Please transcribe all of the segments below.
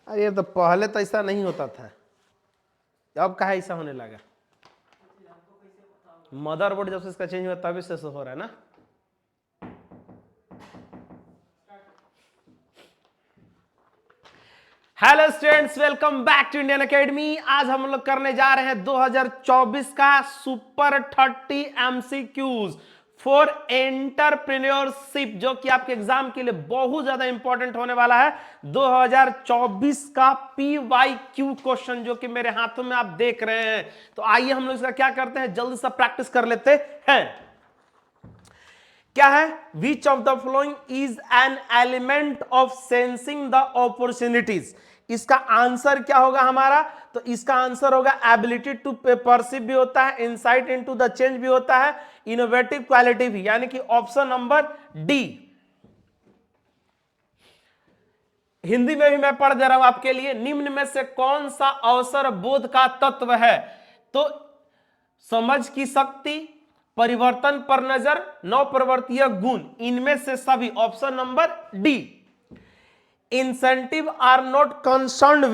अरे ये तो पहले तो ऐसा नहीं होता था, अब कहाँ ऐसा होने लगा? मदरबोर्ड जब से इसका चेंज हुआ तभी से हो रहा है ना। Hello students, welcome back to Indian Academy. आज हम लोग करने जा रहे हैं 2024 का सुपर 30 एमसीक्यूज फॉर एंटरप्रेन्योरशिप, जो कि आपके एग्जाम के लिए बहुत ज्यादा इंपॉर्टेंट होने वाला है। 2024 का PYQ क्वेश्चन जो कि मेरे हाथों में आप देख रहे हैं। तो आइए हम लोग इसका क्या करते हैं, जल्दी से प्रैक्टिस कर लेते हैं। क्या है? Which of the following is an element of sensing the opportunities. इसका आंसर क्या होगा हमारा? तो इसका आंसर होगा एबिलिटी टू परसीव भी होता है, इंसाइट इनटू द चेंज भी होता है, इनोवेटिव क्वालिटी भी, यानी कि ऑप्शन नंबर डी। हिंदी में भी मैं पढ़ दे रहा हूं आपके लिए। निम्न में से कौन सा अवसर बोध का तत्व है? तो समझ की शक्ति, परिवर्तन पर नजर, नवप्रवर्तीय गुण, इनमें से सभी, option number D. Incentive are not concerned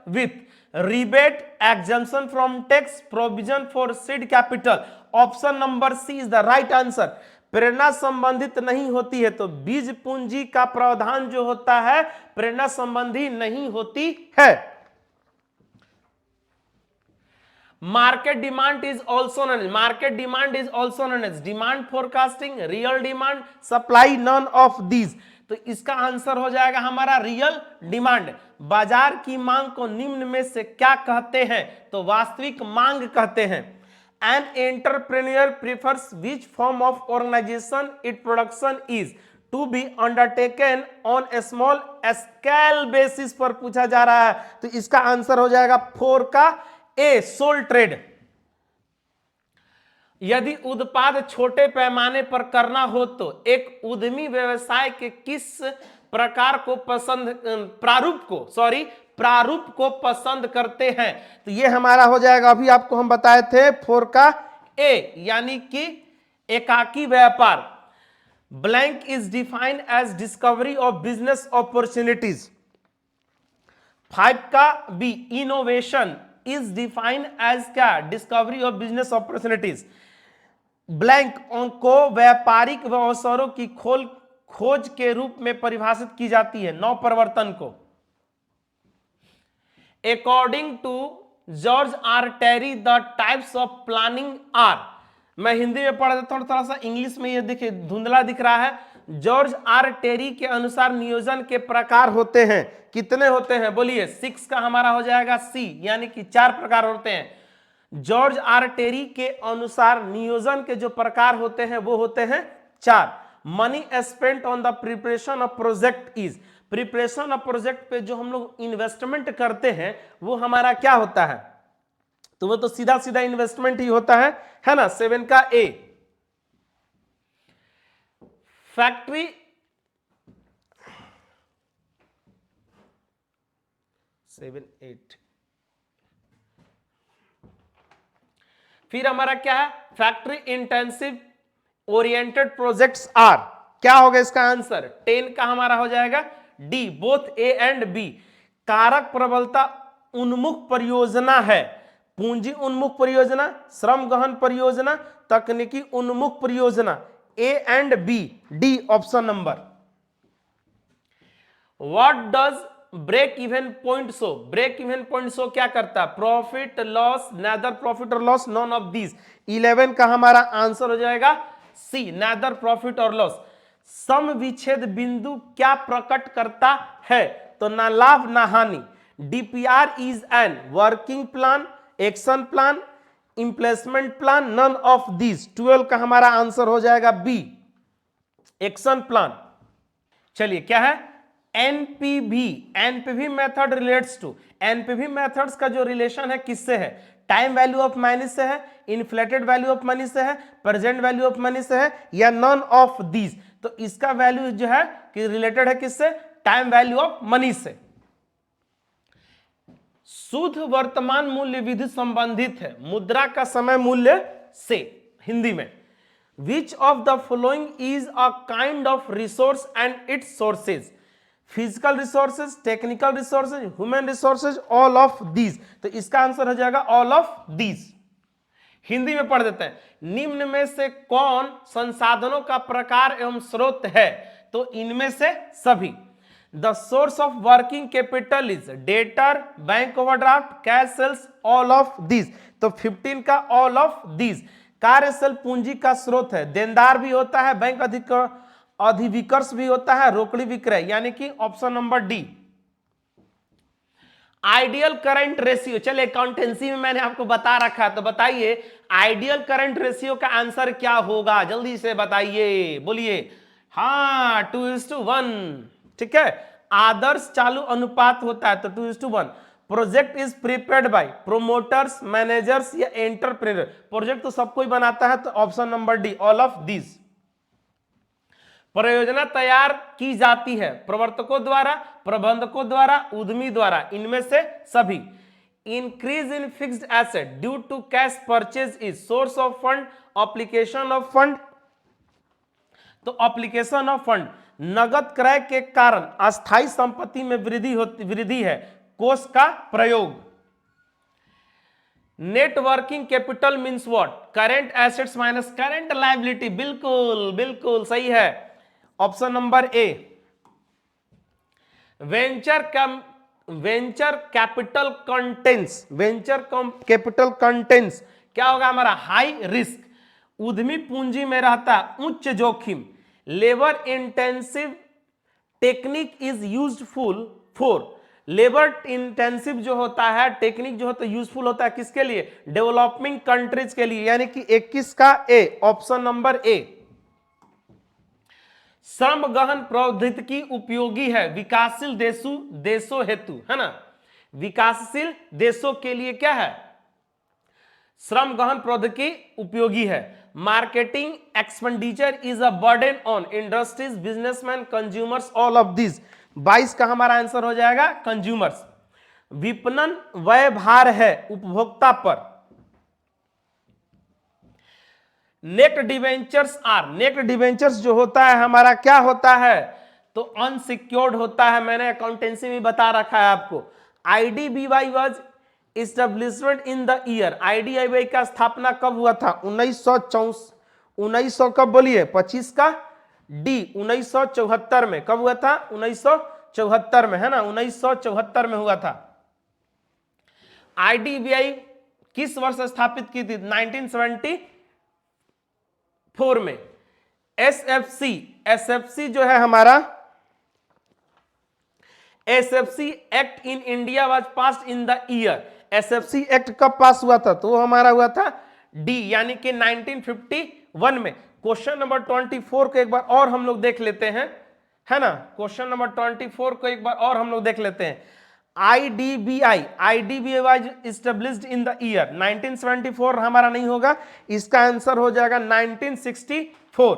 with rebate, exemption from tax, provision for seed capital, option number C is the right answer. प्रेरणा संबंधित नहीं होती है, तो बीज पूंजी का प्रावधान जो होता है प्रेरणा संबंधी नहीं होती है। Market demand is also known as demand forecasting, real demand, supply, none of these। तो इसका आंसर हो जाएगा हमारा रियल डिमांड। बाजार की मांग को निम्न में से क्या कहते हैं? तो वास्तविक मांग कहते हैं। An entrepreneur prefers which form of organization its production is to be undertaken on a small scale basis पर पूछा जा रहा है। तो इसका आंसर हो जाएगा 4 का ए, सोल ट्रेड। यदि उत्पाद छोटे पैमाने पर करना हो तो एक उद्यमी व्यवसाय के किस प्रकार को प्रारूप को पसंद करते हैं? तो ये हमारा हो जाएगा, अभी आपको हम बताए थे 4 का ए, यानी कि एकाकी व्यापार। Blank is defined as discovery of business opportunities. 5 का B, innovation is defined as क्या? Discovery of business opportunities. Blank को व्यापारिक अवसरों की खोज के रूप में परिभाषित की जाती है। नवप्रवर्तन को according to George R Terry the types of planning are. मैं हिंदी में पढ़ देता हूं, थोड़ा सा इंग्लिश में ये देखिए धुंधला दिख रहा है। जॉर्ज आर टेरी के अनुसार नियोजन के प्रकार होते हैं। कितने होते हैं बोलिए? 6 का हमारा हो जाएगा सी, यानी कि 4 प्रकार होते हैं। जॉर्ज आर टेरी के अनुसार नियोजन के जो प्रकार होते हैं वो होते हैं 4। Money spent on the preparation of project is. Preparation of project पे जो हम लोग इन्वेस्टमेंट करते हैं वो हमारा क्या होता है? तो वो तो सीधा सीधा इन्वेस्टमेंट ही होता है ना। 7 का ए। फैक्ट्री 7, 8। फिर हमारा क्या है? Factory intensive oriented projects are. क्या होगा इसका आंसर? 10 का हमारा हो जाएगा D, both A and B. कारक प्रबलता उन्मुख परियोजना है। पूंजी उन्मुख परियोजना, श्रम गहन परियोजना, तकनीकी उन्मुख परियोजना, A and B, D option number. What does break even point show? Break even point show क्या करता है? प्रॉफिट लॉस, नेदर प्रॉफिट और लॉस, नॉन ऑफ दीज। 11 का हमारा आंसर हो जाएगा सी, नेदर प्रॉफिट और लॉस। सम विच्छेद बिंदु क्या प्रकट करता है? तो ना लाभ ना हानि। DPR is an working plan, action plan, implementation plan, none of these. 12 का हमारा आंसर हो जाएगा बी, एक्शन प्लान। चलिए क्या है? NPV method relates to. NPV methods का जो रिलेशन है किससे है? टाइम वैल्यू ऑफ मनी से है, इन्फ्लेटेड वैल्यू ऑफ मनी से है, प्रेजेंट वैल्यू ऑफ मनी से है, या नॉन ऑफ दीज। तो इसका वैल्यू जो है कि रिलेटेड है किससे? टाइम वैल्यू ऑफ मनी से। शुद्ध वर्तमान मूल्य विधि संबंधित है मुद्रा का समय मूल्य से। हिंदी में which of the following is a kind of resource and it's sources. Physical resources, technical resources, human resources, all of these. तो इसका आंसर हो जाएगा ऑल ऑफ दीज। हिंदी में पढ़ देते हैं, निम्न में से कौन संसाधनों का प्रकार एवं स्रोत है? तो इनमें से सभी। The source of working capital is debtor, bank overdraft, cash sales, all of these. तो 15 का ऑल ऑफ दीज। कार्यशील पूंजी का स्रोत है, देनदार भी होता है, बैंक अधिविकर्ष भी होता है, रोकड़ी विक्रय, यानी कि option number D. Ideal current ratio, चलिए अकाउंटेंसी में मैंने आपको बता रखा है, तो बताइए आइडियल करंट रेशियो का आंसर क्या होगा, जल्दी से बताइए, बोलिए। हाँ, 2:1, ठीक है। आदर्श चालू अनुपात होता है तो 2:1। Project is prepared by promoters, managers या एंटरप्रेन्योर। प्रोजेक्ट तो सब कोई बनाता है, तो option number D, all of this. परियोजना तैयार की जाती है प्रवर्तकों द्वारा, प्रबंधकों द्वारा, उद्यमी द्वारा, इनमें से सभी। Increase in fixed asset due to cash purchase is source of fund, application of fund. तो एप्लीकेशन ऑफ फंड, नगद क्रय के कारण अस्थायी संपत्ति में वृद्धि है, कोष का प्रयोग। Net working capital means what? Current assets minus current liability. बिल्कुल बिल्कुल सही है, ऑप्शन नंबर ए। वेंचर कैपिटल कंटेंस क्या होगा हमारा? High risk. उद्यमी पूंजी में रहता उच्च जोखिम। Labour intensive technique is useful for. Labour intensive जो होता है, टेक्निक जो होता है, यूजफुल होता है किसके लिए? डेवलपिंग कंट्रीज के लिए, यानी कि 21 का ए, ऑप्शन नंबर ए। श्रम गहन प्रौद्योगिकी उपयोगी है विकासशील देशों हेतु, है ना। विकासशील देशों के लिए क्या है? श्रम गहन प्रौद्योगिकी उपयोगी है। Marketing expenditure is a burden on industries, businessman, consumers, all of this. 22 का हमारा आंसर हो जाएगा कंज्यूमर्स। विपणन व्यय भार है उपभोक्ता पर। Naked debentures are, naked debentures जो होता है हमारा क्या होता है? तो अनसिक्योर्ड होता है, मैंने अकाउंटेंसी में बता रखा है आपको। IDBI was established in the year, IDBI का स्थापना कब हुआ था? 1900 कब बोलिए? 25 का डी, 1974 में। कब हुआ था? 1974 में, है ना, 1974 में हुआ था। आईडीबीआई किस वर्ष स्थापित की थी? 1974 में। एसएफसी जो है हमारा, SFC act in India was passed in the year. SFC act कब पास हुआ था? तो वो हमारा हुआ था डी, यानी कि 1951 में। क्वेश्चन नंबर 24 को एक बार और हम लोग देख लेते हैं, है ना। क्वेश्चन नंबर 24 को एक बार और हम लोग देख लेते हैं। IDBI was established in the year 1974 हमारा नहीं होगा, इसका आंसर हो जाएगा 1964।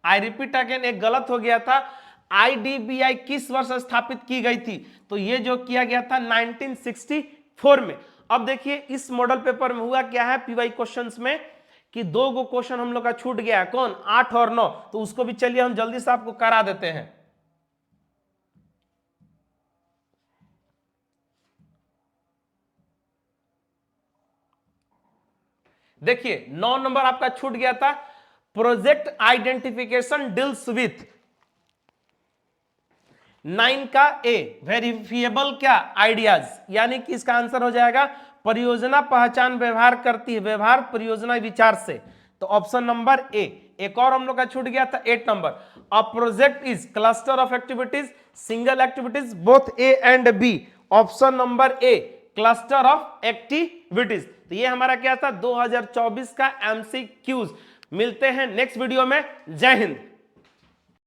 आई रिपीट अगेन, एक गलत हो गया था। आईडीबीआई किस वर्ष स्थापित की गई थी? तो ये जो किया गया था 1964 में। अब देखिए इस मॉडल पेपर में हुआ क्या है पीवाई क्वेश्चंस में, कि 2 क्वेश्चन हम लोग का छूट गया है। कौन? 8 और 9। तो उसको भी चलिए हम जल्दी से आपको करा देते हैं। देखिए 9 नंबर आपका छूट गया था। Project identification deals with. 9 का ए, वेरिफिएबल क्या? आइडियाज, यानी कि इसका आंसर हो जाएगा परियोजना पहचान व्यवहार करती है, व्यवहार परियोजना विचार से। तो ऑप्शन नंबर ए। एक और हम लोग का छूट गया था 8 number. A project is cluster of activities, single activities, both A and B. Option number A, cluster of activities. तो ये हमारा क्या था? 2024 का एमसीक्यूज। मिलते हैं नेक्स्ट वीडियो में। जय हिंद।